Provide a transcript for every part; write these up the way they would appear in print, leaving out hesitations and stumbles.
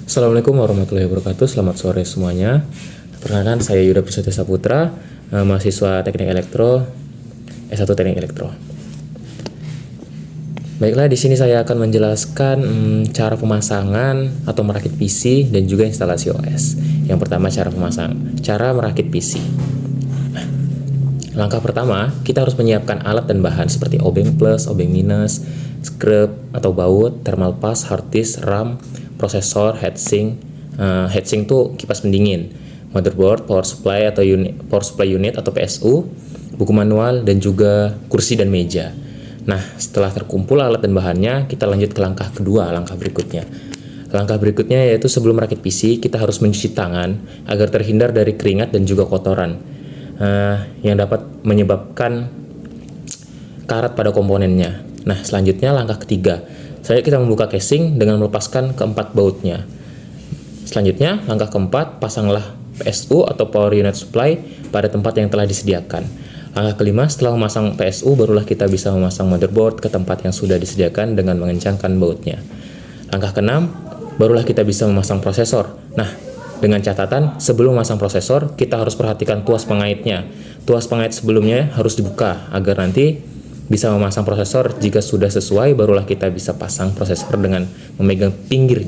Assalamualaikum warahmatullahi wabarakatuh. Selamat sore semuanya. Perkenalkan, saya Yuda Prisotya Saputra, mahasiswa Teknik Elektro, S1 Teknik Elektro. Baiklah, di sini saya akan menjelaskan cara pemasangan atau merakit PC dan juga instalasi OS. Yang pertama, cara merakit PC. Langkah pertama, kita harus menyiapkan alat dan bahan seperti obeng plus, obeng minus, scrub atau baut, thermal pass, hard disk, RAM, prosesor, heatsink. Heatsink itu kipas pendingin, motherboard, power supply unit atau PSU, buku manual, dan juga kursi dan meja. Nah, setelah terkumpul alat dan bahannya, kita lanjut ke langkah kedua, langkah berikutnya. Langkah berikutnya yaitu sebelum merakit PC, kita harus mencuci tangan agar terhindar dari keringat dan juga kotoran yang dapat menyebabkan karat pada komponennya. Nah, selanjutnya langkah ketiga, kita membuka casing dengan melepaskan keempat bautnya. Selanjutnya, langkah keempat, pasanglah PSU atau power unit supply pada tempat yang telah disediakan. Langkah kelima, setelah memasang PSU, barulah kita bisa memasang motherboard ke tempat yang sudah disediakan dengan mengencangkan bautnya. Langkah keenam, barulah kita bisa memasang prosesor. Nah, dengan catatan, sebelum memasang prosesor, kita harus perhatikan tuas pengaitnya. Tuas pengait sebelumnya harus dibuka agar nanti bisa memasang prosesor. Jika sudah sesuai, barulah kita bisa pasang prosesor dengan memegang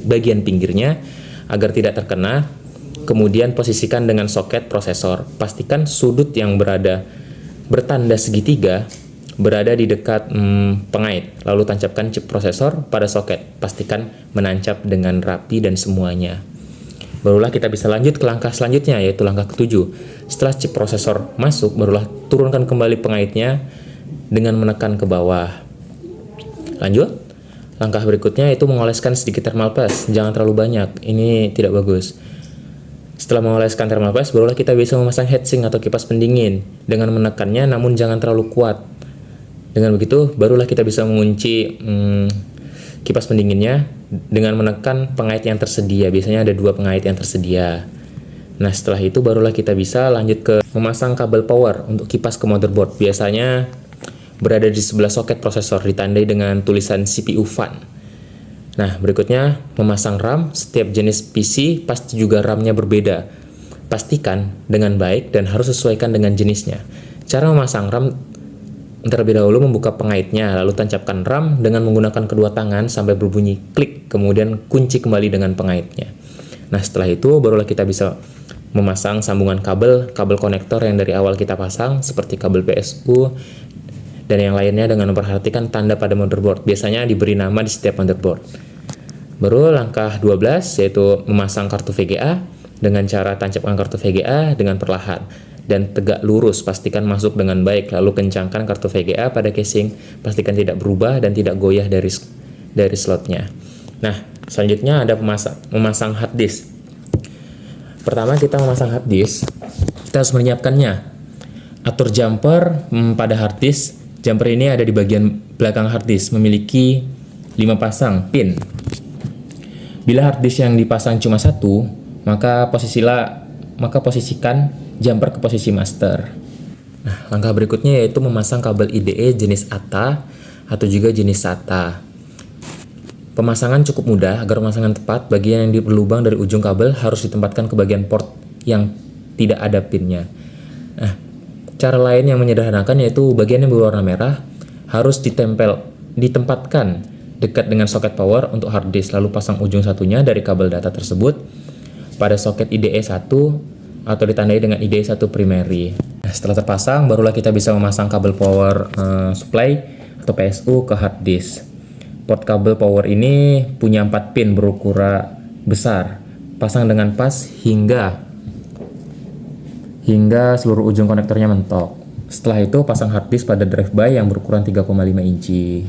bagian pinggirnya agar tidak terkena. Kemudian posisikan dengan soket prosesor. Pastikan sudut yang bertanda segitiga berada di dekat pengait. Lalu tancapkan chip prosesor pada soket. Pastikan menancap dengan rapi dan semuanya. Barulah kita bisa lanjut ke langkah selanjutnya, yaitu langkah ketujuh. Setelah chip prosesor masuk, barulah turunkan kembali pengaitnya dengan menekan ke bawah. Lanjut, langkah berikutnya yaitu mengoleskan sedikit thermal paste. Jangan terlalu banyak, ini tidak bagus. Setelah mengoleskan thermal paste, barulah kita bisa memasang heatsink atau kipas pendingin dengan menekannya, namun jangan terlalu kuat. Dengan begitu, barulah kita bisa mengunci kipas pendinginnya dengan menekan pengait yang tersedia. Biasanya ada 2 pengait yang tersedia. Nah, setelah itu barulah kita bisa lanjut ke memasang kabel power untuk kipas ke motherboard. Biasanya berada di sebelah soket prosesor, ditandai dengan tulisan CPU fan. Nah, berikutnya memasang RAM. Setiap jenis PC pasti juga RAM-nya berbeda. Pastikan dengan baik dan harus sesuaikan dengan jenisnya. Cara memasang RAM, terlebih dahulu membuka pengaitnya, lalu tancapkan RAM dengan menggunakan kedua tangan sampai berbunyi klik, kemudian kunci kembali dengan pengaitnya. Nah, setelah itu barulah kita bisa memasang sambungan kabel konektor yang dari awal kita pasang, seperti kabel PSU dan yang lainnya dengan memperhatikan tanda pada motherboard. Biasanya diberi nama di setiap motherboard. Baru langkah 12 yaitu memasang kartu VGA dengan cara tancapkan kartu VGA dengan perlahan dan tegak lurus, pastikan masuk dengan baik, lalu kencangkan kartu VGA pada casing, pastikan tidak berubah dan tidak goyah dari slotnya. Nah, selanjutnya ada memasang hard disk. Pertama, kita memasang hard disk, kita harus menyiapkannya. Atur jumper pada hard disk. Jumper ini ada di bagian belakang hard disk, memiliki 5 pasang pin. Bila hard disk yang dipasang cuma 1, maka posisikan jumper ke posisi master. Nah, langkah berikutnya yaitu memasang kabel IDE jenis ATA atau juga jenis SATA. Pemasangan cukup mudah. Agar pemasangan tepat, bagian yang berlubang dari ujung kabel harus ditempatkan ke bagian port yang tidak ada pinnya. Nah, cara lain yang menyederhanakan yaitu bagian yang berwarna merah harus ditempatkan dekat dengan soket power untuk hard disk, lalu pasang ujung satunya dari kabel data tersebut pada soket IDE 1 atau ditandai dengan IDE 1 primary. Nah, setelah terpasang, barulah kita bisa memasang kabel power supply atau PSU ke hard disk. Port kabel power ini punya 4 pin berukuran besar. Pasang dengan pas hingga seluruh ujung konektornya mentok. Setelah itu, pasang hard disk pada drive by yang berukuran 3,5 inci.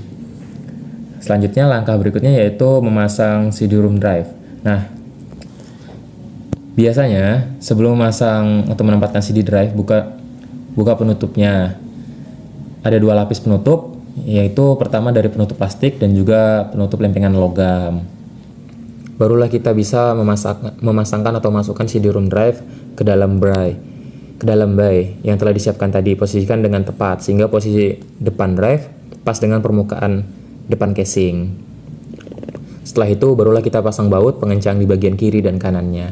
Selanjutnya, langkah berikutnya yaitu memasang CD-ROM drive. Nah, biasanya sebelum memasang atau menempatkan CD drive, buka penutupnya. Ada 2 lapis penutup, yaitu pertama dari penutup plastik dan juga penutup lempengan logam. Barulah kita bisa memasangkan atau masukkan CD-ROM drive ke dalam bay yang telah disiapkan tadi. Posisikan dengan tepat sehingga posisi depan drive pas dengan permukaan depan casing. Setelah itu barulah kita pasang baut pengencang di bagian kiri dan kanannya.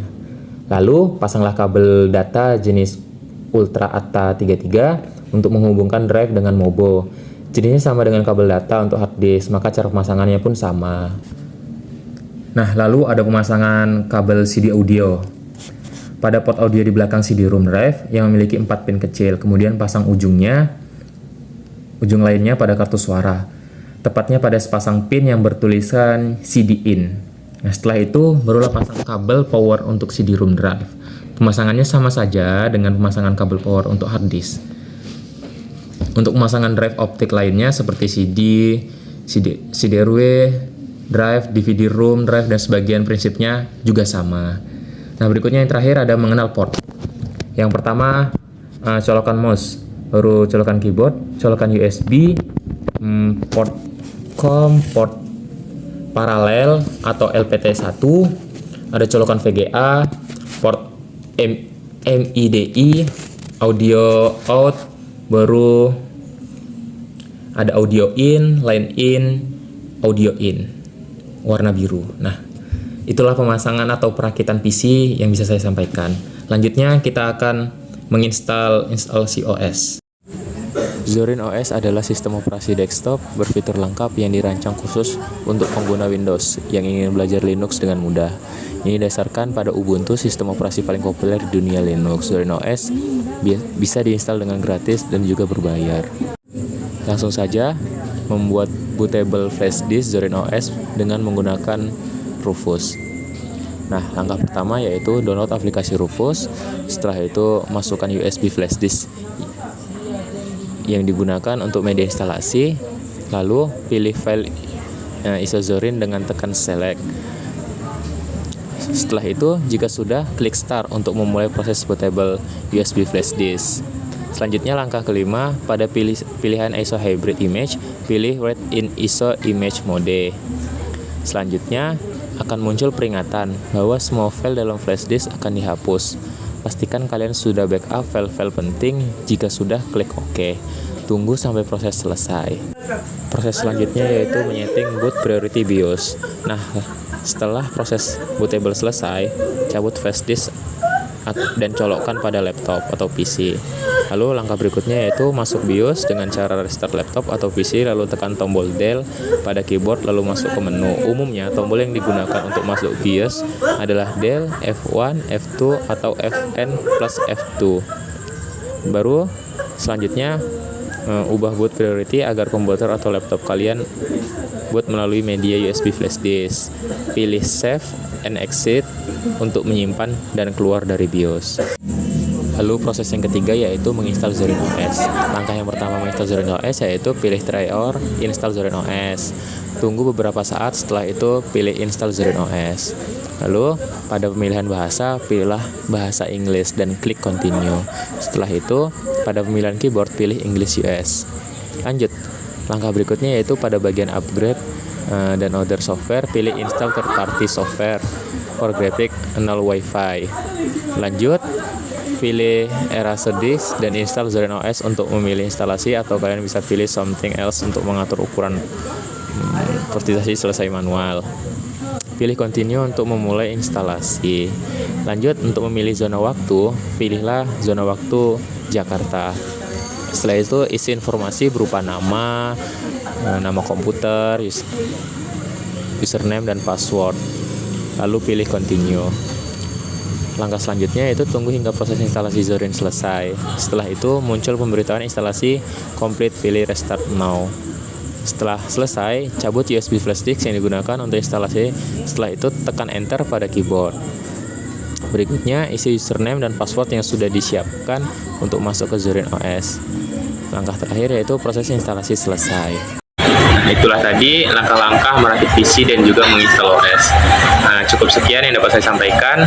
Lalu pasanglah kabel data jenis Ultra ATA 33 untuk menghubungkan drive dengan Mobo. Jenisnya sama dengan kabel data untuk hard disk, maka cara pemasangannya pun sama. Nah, lalu ada pemasangan kabel CD audio. Pada port audio di belakang CD-ROM drive yang memiliki 4 pin kecil, kemudian pasang ujung lainnya pada kartu suara, tepatnya pada sepasang pin yang bertulisan CD in. Nah, setelah itu barulah pasang kabel power untuk CD-ROM drive. Pemasangannya sama saja dengan pemasangan kabel power untuk hard disk. Untuk pemasangan drive optik lainnya seperti CD-RW, drive, DVD-ROM drive, dan sebagian prinsipnya juga sama. Nah, berikutnya yang terakhir ada mengenal port. Yang pertama, colokan mouse, baru colokan keyboard, colokan USB, port COM, port paralel atau LPT1, ada colokan VGA, port MIDI, audio out, baru ada audio in, line in, audio in, warna biru. Nah, itulah pemasangan atau perakitan PC yang bisa saya sampaikan. Lanjutnya kita akan menginstal instalasi OS. Zorin OS adalah sistem operasi desktop berfitur lengkap yang dirancang khusus untuk pengguna Windows yang ingin belajar Linux dengan mudah. Ini didasarkan pada Ubuntu, sistem operasi paling populer di dunia Linux. Zorin OS bisa diinstal dengan gratis dan juga berbayar. Langsung saja membuat bootable flash disk Zorin OS dengan menggunakan Rufus. Nah, langkah pertama yaitu download aplikasi Rufus. Setelah itu masukkan USB flash disk yang digunakan untuk media instalasi. Lalu pilih file ISO Zorin dengan tekan select. Setelah itu, jika sudah, klik start untuk memulai proses bootable USB flash disk. Selanjutnya langkah kelima, pada pilihan ISO hybrid image, pilih read in ISO image mode. Selanjutnya akan muncul peringatan bahwa semua file dalam flash disk akan dihapus. Pastikan kalian sudah backup file-file penting. Jika sudah, klik OK. Tunggu sampai proses selesai. Proses selanjutnya yaitu menyeting boot priority BIOS. Nah, setelah proses bootable selesai, cabut flash disk dan colokkan pada laptop atau PC. Lalu langkah berikutnya yaitu masuk BIOS dengan cara restart laptop atau PC, lalu tekan tombol Del pada keyboard lalu masuk ke menu. Umumnya tombol yang digunakan untuk masuk BIOS adalah Del, F1, F2 atau Fn plus F2. Baru selanjutnya ubah boot priority agar komputer atau laptop kalian boot melalui media USB flash disk. Pilih Save and Exit untuk menyimpan dan keluar dari BIOS. Lalu proses yang ketiga yaitu menginstal Zorin OS. Langkah yang pertama menginstal Zorin OS yaitu pilih try or install Zorin OS. Tunggu beberapa saat, setelah itu pilih install Zorin OS. Lalu pada pemilihan bahasa, pilihlah bahasa Inggris dan klik continue. Setelah itu pada pemilihan keyboard pilih English US. Lanjut, langkah berikutnya yaitu pada bagian upgrade dan other software, pilih install third party software for graphic null Wi-Fi. Lanjut, pilih erase disk dan install Zorin OS untuk memilih instalasi, atau kalian bisa pilih something else untuk mengatur ukuran portisasi selesai manual. Pilih continue untuk memulai instalasi. Lanjut, untuk memilih zona waktu, pilihlah zona waktu Jakarta. Setelah itu isi informasi berupa nama komputer, username dan password. Lalu pilih continue. Langkah selanjutnya yaitu tunggu hingga proses instalasi Zorin selesai. Setelah itu muncul pemberitahuan instalasi complete, pilih restart now. Setelah selesai, cabut USB flash disk yang digunakan untuk instalasi. Setelah itu tekan enter pada keyboard. Berikutnya isi username dan password yang sudah disiapkan untuk masuk ke Zorin OS. Langkah terakhir yaitu proses instalasi selesai. Itulah tadi langkah-langkah merakit PC dan juga menginstal OS. Nah, cukup sekian yang dapat saya sampaikan.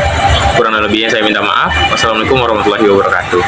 Kurang lebihnya saya minta maaf. Wassalamualaikum warahmatullahi wabarakatuh.